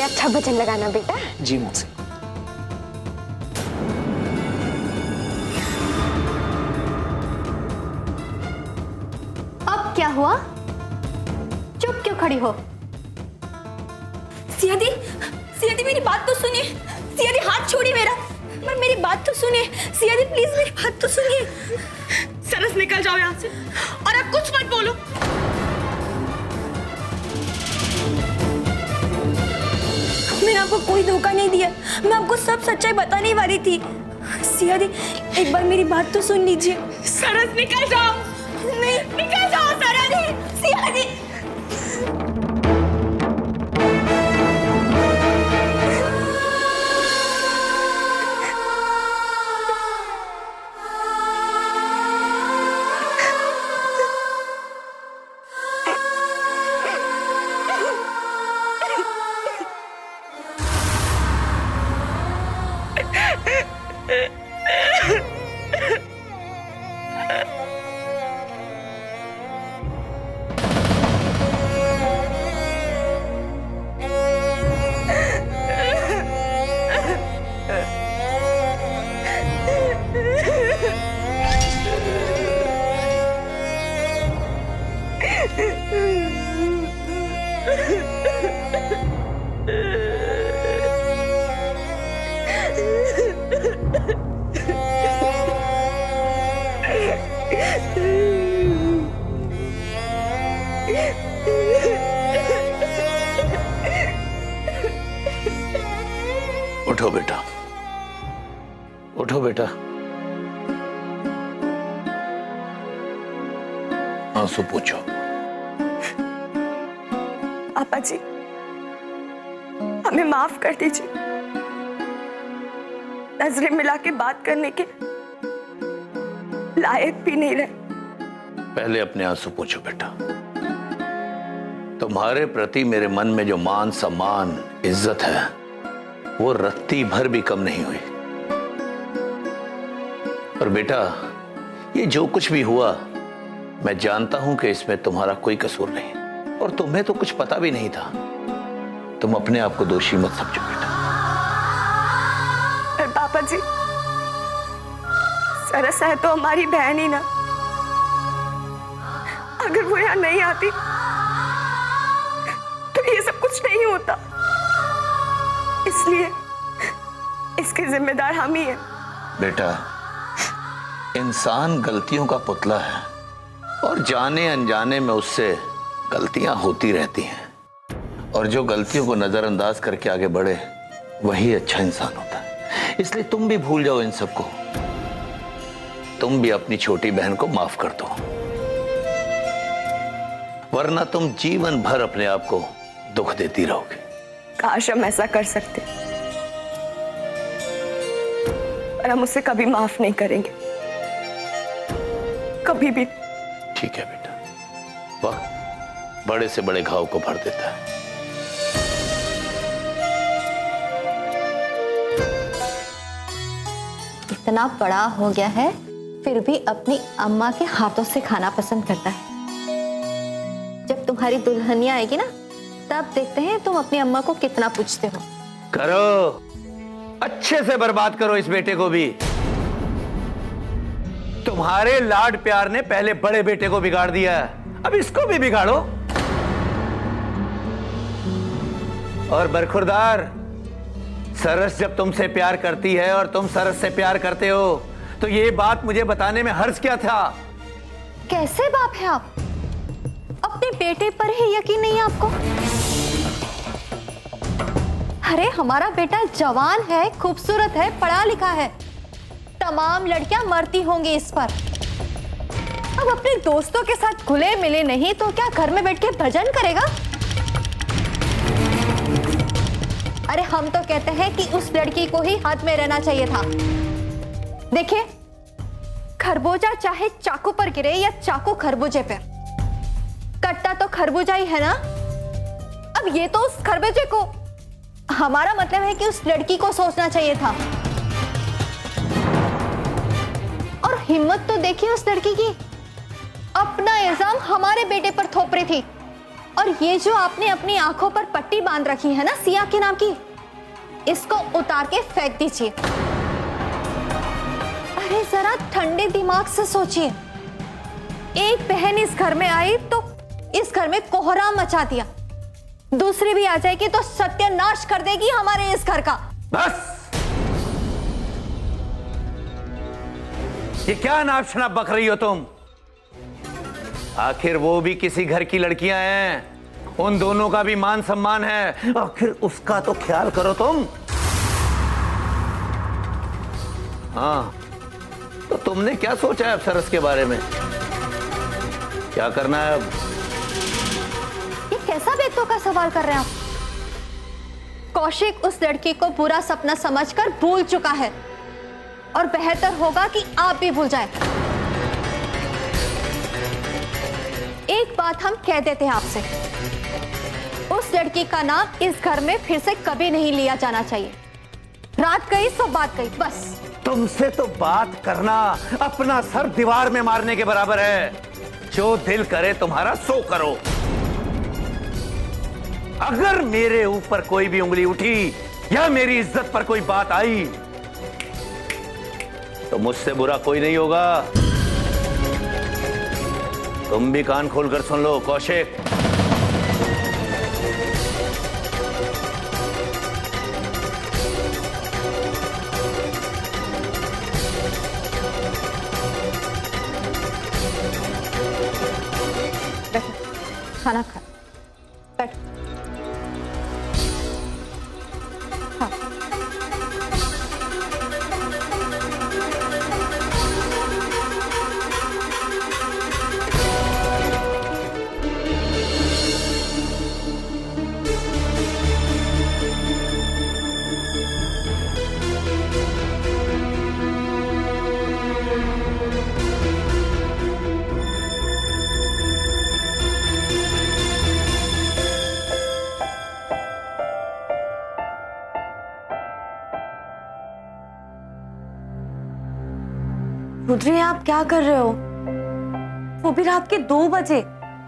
अच्छा भजन लगाना बेटा। जी मौसी। अब क्या हुआ? चुप क्यों खड़ी हो? सिया दी मेरी बात तो सुनिए। सिया दी हाथ छोड़िए मेरा, पर मेरी बात तो सुनिए। सिया दी प्लीज मेरी बात तो सुनिए। सरस निकल जाओ यहाँ से और अब कुछ मत बोलो। मैंने आपको कोई धोखा नहीं दिया, मैं आपको सब सच्चाई बताने वाली थी। सिया दी एक बार मेरी बात तो सुन लीजिए। सरस निकल जाओ। नहीं निकल जाओ सरस दी। सिया दी उठो बेटा, उठो बेटा। आंसू पूछो। पापा जी हमें माफ कर दीजिए, नजरें मिला के बात करने के लायक भी नहीं रहे। पहले अपने आंसू पूछो बेटा। तुम्हारे प्रति मेरे मन में जो मान सम्मान इज्जत है वो रत्ती भर भी कम नहीं हुई। और बेटा ये जो कुछ भी हुआ मैं जानता हूं कि इसमें तुम्हारा कोई कसूर नहीं और तुम्हें तो कुछ पता भी नहीं था। तुम अपने आप को दोषी मत समझो बेटा। पर पापा जी सरस है तो हमारी बहन ही ना, अगर वो यहाँ नहीं आती तो ये सब कुछ नहीं होता। इसलिए इसके जिम्मेदार हम ही हैं। बेटा इंसान गलतियों का पुतला है और जाने अनजाने में उससे गलतियां होती रहती हैं और जो गलतियों को नजरअंदाज करके आगे बढ़े वही अच्छा इंसान होता है। इसलिए तुम भी भूल जाओ इन सबको। तुम भी अपनी छोटी बहन को माफ कर दो, वरना तुम जीवन भर अपने आप को दुख देती रहोगे। काश हम ऐसा कर सकते, पर हम उसे कभी माफ नहीं करेंगे, कभी भी। ठीक है बेटा, वाह बड़े से बड़े घाव को भर देता है। इतना बड़ा हो गया है फिर भी अपनी अम्मा के हाथों से खाना पसंद करता है। जब तुम्हारी दुल्हनिया आएगी ना तब देखते हैं तुम अपनी अम्मा को कितना पूछते हो। करो, अच्छे से बर्बाद करो इस बेटे को भी। तुम्हारे लाड प्यार ने पहले बड़े बेटे को बिगाड़ दिया है, अब इसको भी बिगाड़ो। और बरखुरदार, सरस जब तुमसे प्यार करती है और तुम सरस से प्यार करते हो तो ये बात मुझे बताने में हर्ज क्या था? कैसे बाप है आप? अपने बेटे पर ही यकीन नहीं है आपको? अरे हमारा बेटा जवान है, खूबसूरत है, पढ़ा लिखा है। तमाम लड़कियां मरती होंगी इस पर। अब अपने दोस्तों के साथ घुले मिले नहीं तो क्या घर में बैठ के भजन करेगा? अरे हम तो कहते हैं कि उस लड़की को ही हाथ में रहना चाहिए था। देखिए, खरबूजा चाहे चाकू पर गिरे या चाकू खरबूजे पर, कट्टा तो खरबूजा ही है ना। अब ये तो उस खरबूजे को, हमारा मतलब है कि उस लड़की को सोचना चाहिए था। और हिम्मत तो देखिए उस लड़की की, अपना इल्जाम हमारे बेटे पर थोप रही थी। और ये जो आपने अपनी आंखों पर पट्टी बांध रखी है ना सिया के नाम की, इसको उतार के फेंक दीजिए। अरे जरा ठंडे दिमाग से सोचिए, एक बहन इस घर में आई तो इस घर में कोहराम मचा दिया, दूसरी भी आ जाएगी तो सत्यानाश कर देगी हमारे इस घर का। बस, ये क्या नाप शनाप बक रही हो तुम? आखिर वो भी किसी घर की लड़कियां हैं, उन दोनों का भी मान सम्मान है, आखिर उसका तो ख्याल करो तुम। हाँ, तो तुमने क्या सोचा है अब सरस के बारे में? क्या करना है अब? ये कैसा बेतों का सवाल कर रहे हैं आप? कौशिक उस लड़की को बुरा सपना समझकर भूल चुका है और बेहतर होगा कि आप भी भूल जाएं। एक बात हम कह देते हैं आपसे, उस लड़की का नाम इस घर में फिर से कभी नहीं लिया जाना चाहिए। रात गई सो बात गई, बस। तुमसे तो बात करना अपना सर दीवार में मारने के बराबर है। जो दिल करे तुम्हारा सो करो। अगर मेरे ऊपर कोई भी उंगली उठी या मेरी इज्जत पर कोई बात आई तो मुझसे बुरा कोई नहीं होगा। तुम भी कान खोलकर सुन लो कौशिक। खाना खा, बैठ। हाँ। रुद्री, आप क्या कर रहे हो? वो भी रात के 2 बजे।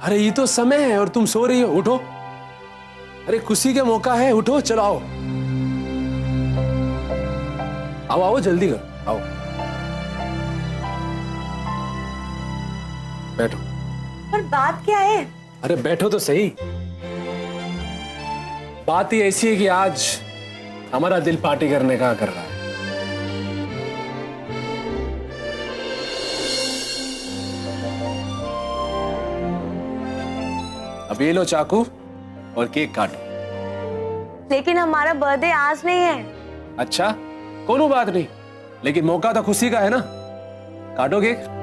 अरे ये तो समय है और तुम सो रही हो। उठो, अरे खुशी का मौका है, उठो, चलो आओ आओ आओ, जल्दी करो, आओ बैठो। पर बात क्या है? अरे बैठो तो सही। बात ही ऐसी है कि आज हमारा दिल पार्टी करने का कर रहा है। अब ये लो चाकू और केक काटो। लेकिन हमारा बर्थडे आज नहीं है। अच्छा, कोनो बात नहीं, लेकिन मौका तो खुशी का है ना। काटो केक।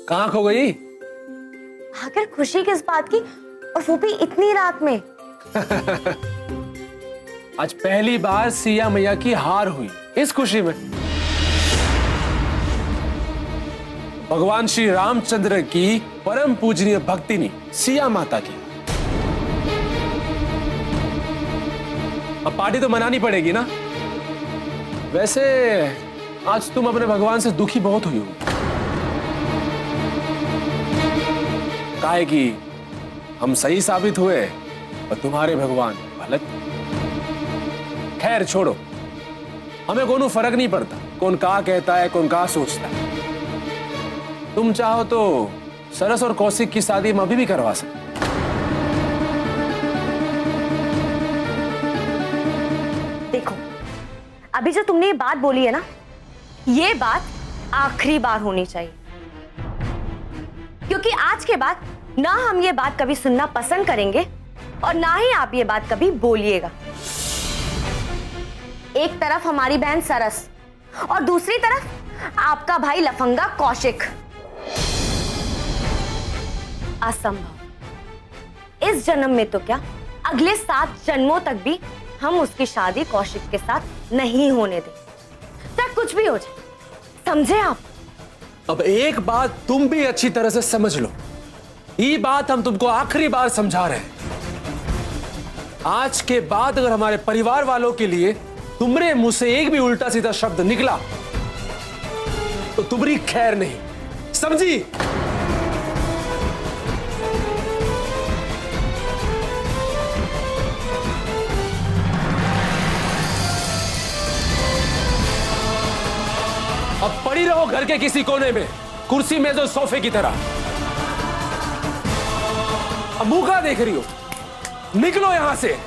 कहाँ खो गई? आखिर खुशी किस बात की, और वो भी इतनी रात में? आज पहली बार सिया मैया की हार हुई, इस खुशी में। भगवान श्री रामचंद्र की परम पूजनीय भक्तिनी सिया माता की। अब पार्टी तो मनानी पड़ेगी ना। वैसे आज तुम अपने भगवान से दुखी बहुत हुई हो। काहे कि हम सही साबित हुए और तुम्हारे भगवान गलत। खैर छोड़ो, हमें कोनो फर्क नहीं पड़ता कौन का कहता है, कौन का सोचता है। तुम चाहो तो सरस और कौशिक की शादी हम अभी भी करवा सकते। देखो, अभी जो तुमने ये बात बोली है ना, ये बात आखिरी बार होनी चाहिए, क्योंकि आज के बाद ना हम ये बात कभी सुनना पसंद करेंगे और ना ही आप ये बात कभी बोलिएगा। एक तरफ हमारी बहन सरस और दूसरी तरफ आपका भाई लफंगा कौशिक। असंभव। इस जन्म में तो क्या, अगले 7 जन्मों तक भी हम उसकी शादी कौशिक के साथ नहीं होने दें। कुछ भी हो जाए, समझे आप? अब एक बात तुम भी अच्छी तरह से समझ लो, ये बात हम तुमको आखिरी बार समझा रहे हैं। आज के बाद अगर हमारे परिवार वालों के लिए तुम्हारे मुंह से एक भी उल्टा सीधा शब्द निकला तो तुम्हारी खैर नहीं, समझी? अब पड़ी रहो घर के किसी कोने में, कुर्सी में जो सोफे की तरह। अब मुंह कहां देख रही हो? निकलो यहां से।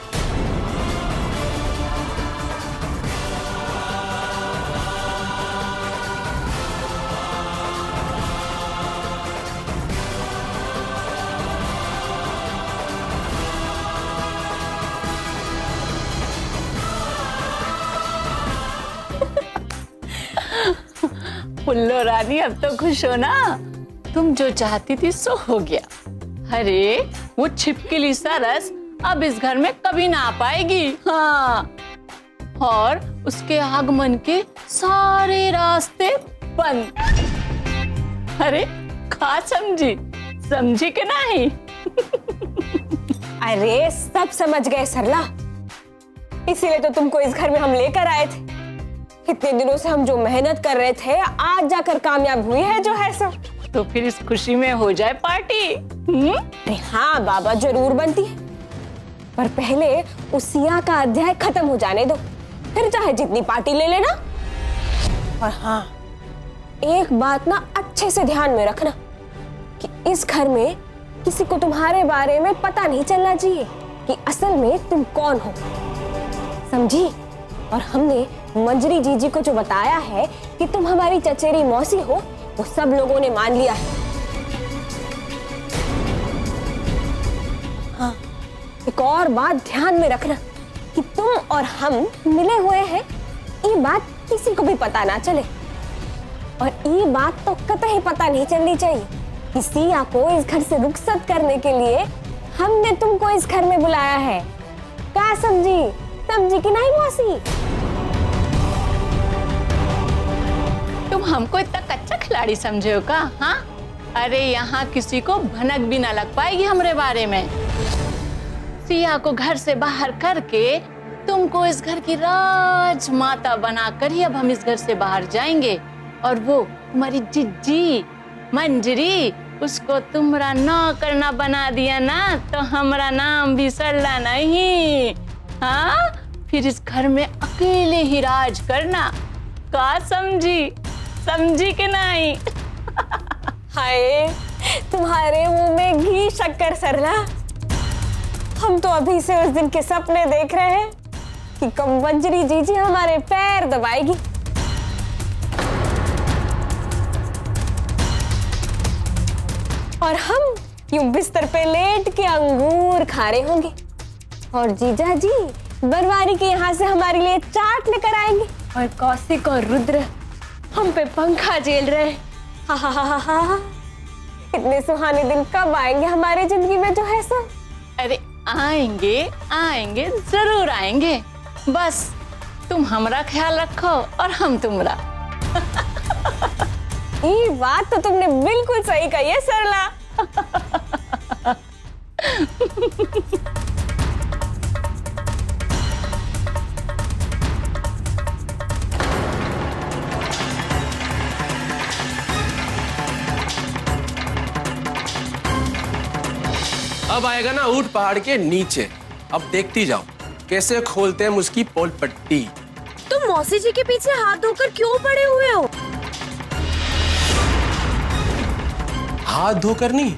पुल्लो रानी, अब तो खुश हो ना? तुम जो चाहती थी सो हो गया। अरे वो छिपकली सरस अब इस घर में कभी ना आ पाएगी। हाँ, और उसके आगमन के सारे रास्ते बंद। अरे खा समझी, समझी के नहीं? अरे सब समझ गए सरला, इसीलिए तो तुमको इस घर में हम लेकर आए थे। इतने दिनों से हम जो मेहनत कर रहे थे, आज जाकर कामयाब हुई है जो है सो। तो फिर इस खुशी में हो जाए पार्टी। अरे हाँ बाबा, जरूर बनती है, पर पहले उस सिया का अध्याय खत्म हो जाने दो, फिर चाहे जितनी पार्टी ले लेना। और हाँ, एक बात ना अच्छे से ध्यान में रखना कि इस घर में किसी को तुम्हारे बारे में पता नहीं चलना चाहिए कि असल में तुम कौन हो, समझी? और हमने मंजरी जीजी को जो बताया है कि तुम हमारी चचेरी मौसी हो, वो सब लोगों ने मान लिया है। हाँ, एक और बात ध्यान में रखना कि तुम और हम मिले हुए हैं, ये बात किसी को भी पता ना चले। और ये बात तो कतई पता नहीं चलनी चाहिए कि सिया को इस घर से रुखसत करने के लिए हमने तुमको इस घर में बुलाया है। क्या समझी? समझी कि नहीं मौसी? तुम हमको इतना कच्चा खिलाड़ी समझे हो का? हाँ, अरे यहाँ किसी को भनक भी ना लग पाएगी हमारे बारे में। सिया को घर से बाहर करके तुमको इस घर की राजमाता बनाकर ही अब हम इस घर से बाहर जाएंगे। और वो तुम्हारी जिज्जी मंजरी, उसको तुम्हारा नौकर ना बना दिया ना, तो हमारा नाम भी सरला नहीं। हाँ, फिर इस घर में अकेले ही राज करना। का समझी? समझी कि नहीं? हाय, तुम्हारे मुंह में घी शक्कर सरला। हम तो अभी से उस दिन के सपने देख रहे हैं कि कब मंजरी जीजी हमारे पैर दबाएगी। और हम यूं बिस्तर पे लेट के अंगूर खा रहे होंगे, और जीजा जी बरवारी के यहाँ से हमारे लिए चाट लेकर आएंगे, और कौशिक और रुद्र हम पे पंखा झेल रहे। हा हा हा हा हा, इतने सुहाने दिन कब आएंगे हमारे जिंदगी में जो है सो? अरे आएंगे आएंगे, जरूर आएंगे। बस तुम हमारा ख्याल रखो और हम तुम्हारा। ये बात तो तुमने बिल्कुल सही कही है सरला। अब आएगा ना ऊंट पहाड़ के नीचे। अब देखती जाओ कैसे खोलते हैं उसकी पोल पट्टी। तुम मौसी जी के पीछे हाथ धोकर क्यों पड़े हुए हो? हाथ धोकर नहीं,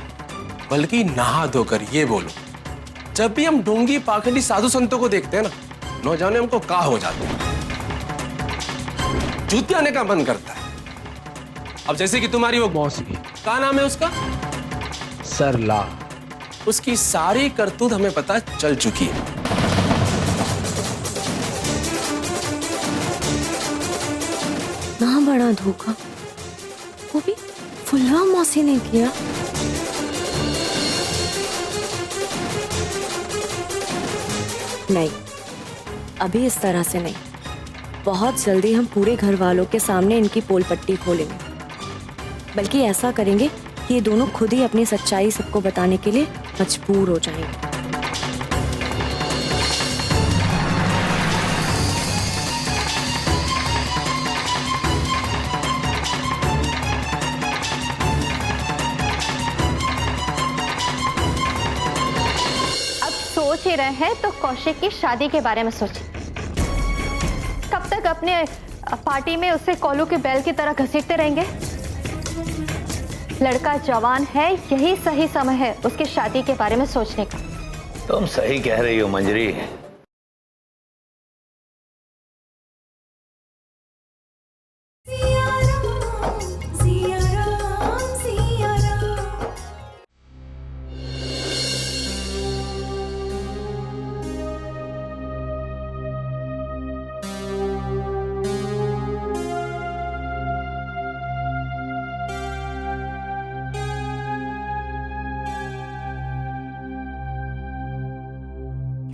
बल्कि नहा धोकर, ये बोलो। जब भी हम ढोंगी पाखंडी साधु संतों को देखते हैं ना, न जाने हमको का हो जाता है, जूते आने का मन करता है। अब जैसे कि तुम्हारी वो मौसी, क्या नाम है उसका? सरला। उसकी सारी करतूत हमें पता चल चुकी है। ना बड़ा धोखा, वो भी फुल्ला मौसी ने किया। नहीं, अभी इस तरह से नहीं। बहुत जल्दी हम पूरे घर वालों के सामने इनकी पोल पट्टी खोलेंगे। बल्कि ऐसा करेंगे कि ये दोनों खुद ही अपनी सच्चाई सबको बताने के लिए मजबूर हो जाएंगे। सोच ही रहे हैं तो कौशिक की शादी के बारे में सोचिए। कब तक अपने पार्टी में उसे कोलू के बैल की तरह घसीटते रहेंगे? लड़का जवान है, यही सही समय है उसकी शादी के बारे में सोचने का। तुम सही कह रही हो मंजरी।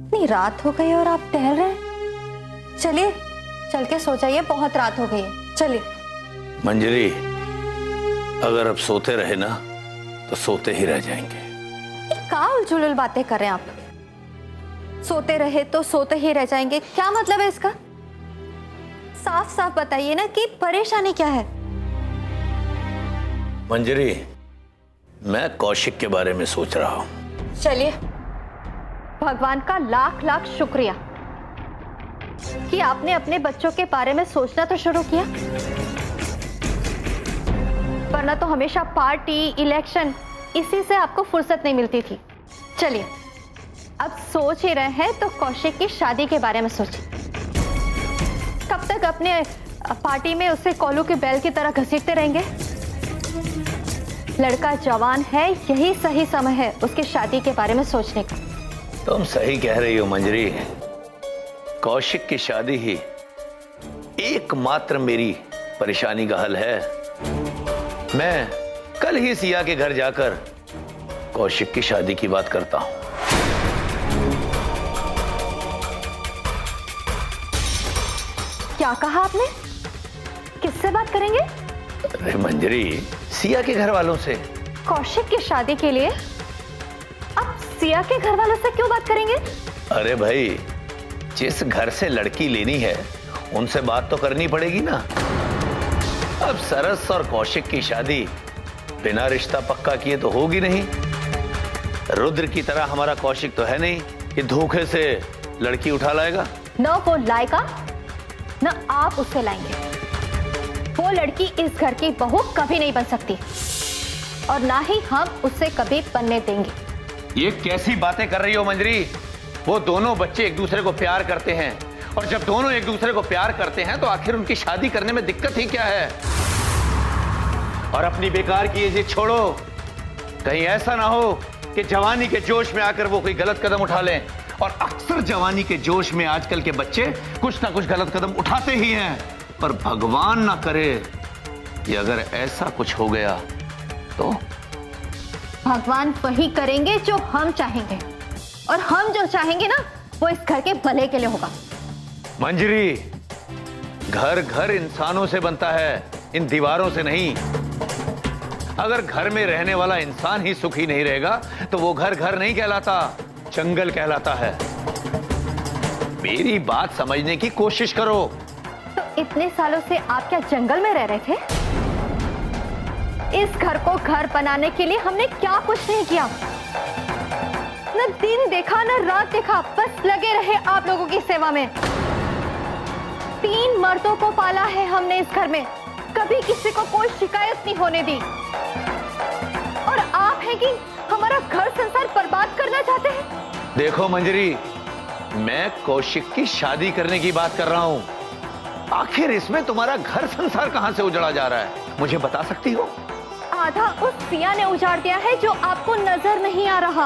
इतनी रात हो गई और आप टहल रहे हैं? चलिए चल के सो जाइए, बहुत रात हो गई है। चलिए। मंजरी, अगर अब सोते रहे ना तो सोते ही रह जाएंगे। क्या उलझुल बातें कर रहे हैं आप? सोते रहे तो सोते ही रह जाएंगे, क्या मतलब है इसका? साफ साफ बताइए ना कि परेशानी क्या है? मंजरी, मैं कौशिक के बारे में सोच रहा हूं। चलिए, भगवान का लाख लाख शुक्रिया कि आपने अपने बच्चों के बारे में सोचना तो शुरू किया, वरना तो हमेशा पार्टी, इलेक्शन, इसी से आपको फुर्सत नहीं मिलती थी। चलिए, अब सोच ही रहे हैं तो कौशिक की शादी के बारे में सोचिए। कब तक अपने पार्टी में उसे कोलू के बैल की तरह घसीटते रहेंगे? लड़का जवान है, यही सही समय है उसकी शादी के बारे में सोचने का। तुम सही कह रही हो मंजरी। कौशिक की शादी ही एकमात्र मेरी परेशानी का हल है। मैं कल ही सिया के घर जाकर कौशिक की शादी की बात करता हूं। क्या कहा आपने? किससे बात करेंगे? अरे मंजरी, सिया के घर वालों से। कौशिक की शादी के लिए अब सिया के घर वालों से क्यों बात करेंगे? अरे भाई, जिस घर से लड़की लेनी है उनसे बात तो करनी पड़ेगी ना। अब सरस और कौशिक की शादी बिना रिश्ता पक्का किए तो होगी नहीं। रुद्र की तरह हमारा कौशिक तो है नहीं कि धोखे से लड़की उठा लाएगा। न वो लाएगा, न आप उसे लाएंगे। वो लड़की इस घर की बहू कभी नहीं बन सकती और ना ही हम उसे कभी बनने देंगे। ये कैसी बातें कर रही हो मंजरी? वो दोनों बच्चे एक दूसरे को प्यार करते हैं, और जब दोनों एक दूसरे को प्यार करते हैं तो आखिर उनकी शादी करने में दिक्कत ही क्या है? और अपनी बेकार की ये जिद छोड़ो। कहीं ऐसा ना हो कि जवानी के जोश में आकर वो कोई गलत कदम उठा लें। और अक्सर जवानी के जोश में आजकल के बच्चे कुछ ना कुछ गलत कदम उठाते ही हैं। पर भगवान ना करे कि अगर ऐसा कुछ हो गया तो। भगवान वही करेंगे जो हम चाहेंगे, और हम जो चाहेंगे ना वो इस घर के भले के लिए होगा। मंजरी, घर घर इंसानों से बनता है, इन दीवारों से नहीं। अगर घर में रहने वाला इंसान ही सुखी नहीं रहेगा तो वो घर घर नहीं कहलाता, जंगल कहलाता है। मेरी बात समझने की कोशिश करो। तो इतने सालों से आप क्या जंगल में रह रहे थे? इस घर को घर बनाने के लिए हमने क्या कुछ नहीं किया। न दिन देखा न रात देखा, बस लगे रहे आप लोगों की सेवा में। 3 मर्दों को पाला है हमने इस घर में, कभी किसी को कोई शिकायत नहीं होने दी। और आप हैं कि हमारा घर संसार बर्बाद करना चाहते हैं। देखो मंजरी, मैं कौशिक की शादी करने की बात कर रहा हूं। आखिर इसमें तुम्हारा घर संसार कहां से उजड़ा जा रहा है, मुझे बता सकती हो? आधा उस सिया ने उजाड़ दिया है जो आपको नजर नहीं आ रहा,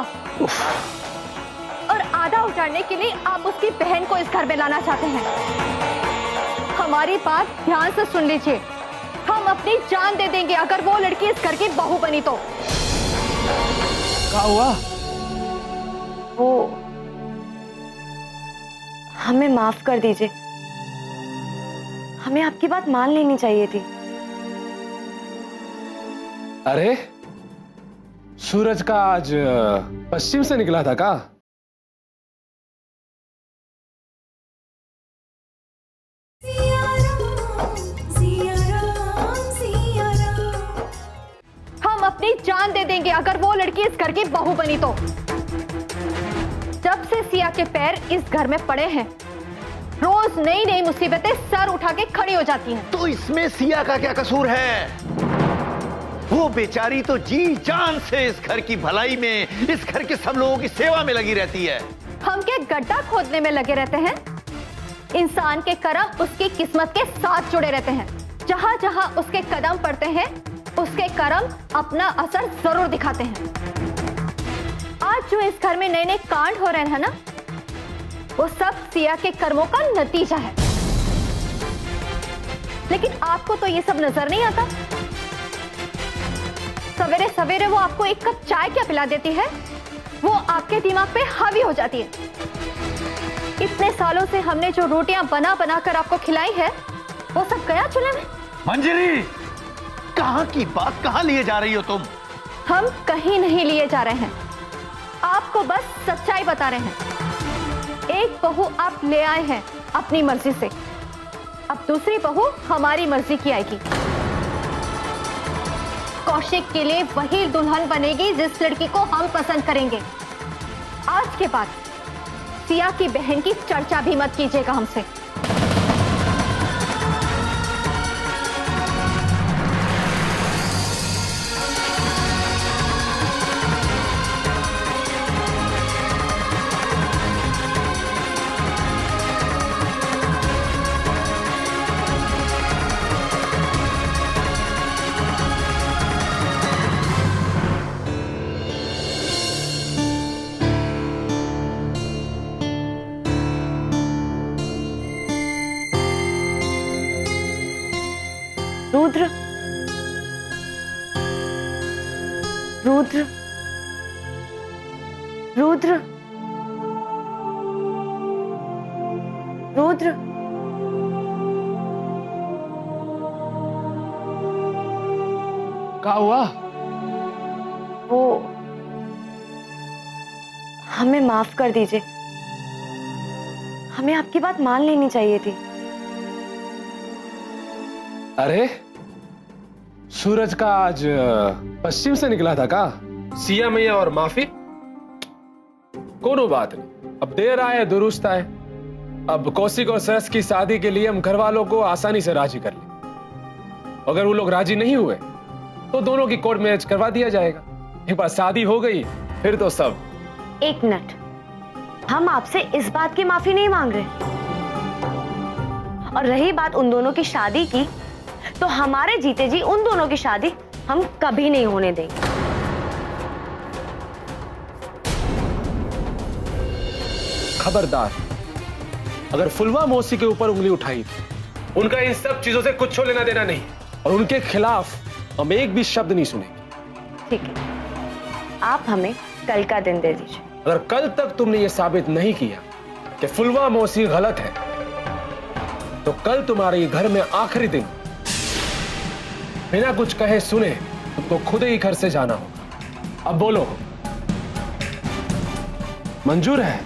और आधा उजाड़ने के लिए आप उसकी बहन को इस घर में लाना चाहते हैं। हमारी बात ध्यान से सुन लीजिए, हम अपनी जान दे देंगे अगर वो लड़की इस घर की बहू बनी तो। क्या हुआ? वो हमें माफ कर दीजिए। हमें आपकी बात मान लेनी चाहिए थी। अरे सूरज का आज पश्चिम से निकला था का? हम अपनी जान दे देंगे अगर वो लड़की इस घर की बहू बनी तो। जब से सिया के पैर इस घर में पड़े हैं, रोज नई नई मुसीबतें सर उठा के खड़ी हो जाती हैं। तो इसमें सिया का क्या कसूर है? वो बेचारी तो जी जान से इस घर की भलाई में, इस घर के सब लोगों की सेवा में लगी रहती है। हम क्या गड्ढा खोदने में लगे रहते हैं? इंसान के कर्म उसकी किस्मत के साथ जुड़े रहते हैं। जहां जहां उसके कदम पड़ते हैं, उसके कर्म अपना असर जरूर दिखाते हैं। आज जो इस घर में नए नए कांड हो रहे हैं ना, वो सब सिया के कर्मों का नतीजा है। लेकिन आपको तो ये सब नजर नहीं आता। सवेरे सवेरे वो आपको एक कप चाय क्या पिला देती है, वो आपके दिमाग पे हावी हो जाती है। इतने सालों से हमने जो रोटियां बना बना कर आपको खिलाई है, वो सब गया चूल्हे में। मंजरी, कहां की बात कहां लिए जा रही हो तुम? हम कहीं नहीं लिए जा रहे हैं, आपको बस सच्चाई बता रहे हैं। एक बहू आप ले आए हैं अपनी मर्जी से, अब दूसरी बहू हमारी मर्जी की आएगी। कौशिक के लिए वही दुल्हन बनेगी जिस लड़की को हम पसंद करेंगे। आज के बाद सिया की बहन की चर्चा भी मत कीजिएगा हमसे। रुद्र, रुद्र, रुद्र, रुद्र। क्या हुआ? वो हमें माफ कर दीजिए, हमें आपकी बात मान लेनी चाहिए थी। अरे सूरज का आज पश्चिम से निकला था का? सिया मैया और माफी? कोनो बात नहीं, अब देर आए दुरुस्त आए। अब कौशिक और सरस की शादी के लिए हम घर वालों को आसानी से राजी कर ले। अगर वो लोग राजी नहीं हुए तो दोनों की कोर्ट मैरिज करवा दिया जाएगा। एक बार शादी हो गई फिर तो सब। एक मिनट, हम आपसे इस बात की माफी नहीं मांग रहे। और रही बात उन दोनों की शादी की, तो हमारे जीते जी उन दोनों की शादी हम कभी नहीं होने देंगे। खबरदार, अगर फुलवा मौसी के ऊपर उंगली उठाई तो उनका इन सब चीजों से कुछ लेना देना नहीं, और उनके खिलाफ हम एक भी शब्द नहीं सुनेंगे। ठीक है, आप हमें कल का दिन दे दीजिए। अगर कल तक तुमने ये साबित नहीं किया कि फुलवा मौसी गलत है, तो कल तुम्हारे घर में आखिरी दिन बिना कुछ कहे सुने तुमको खुद ही घर से जाना होगा। अब बोलो, मंजूर है?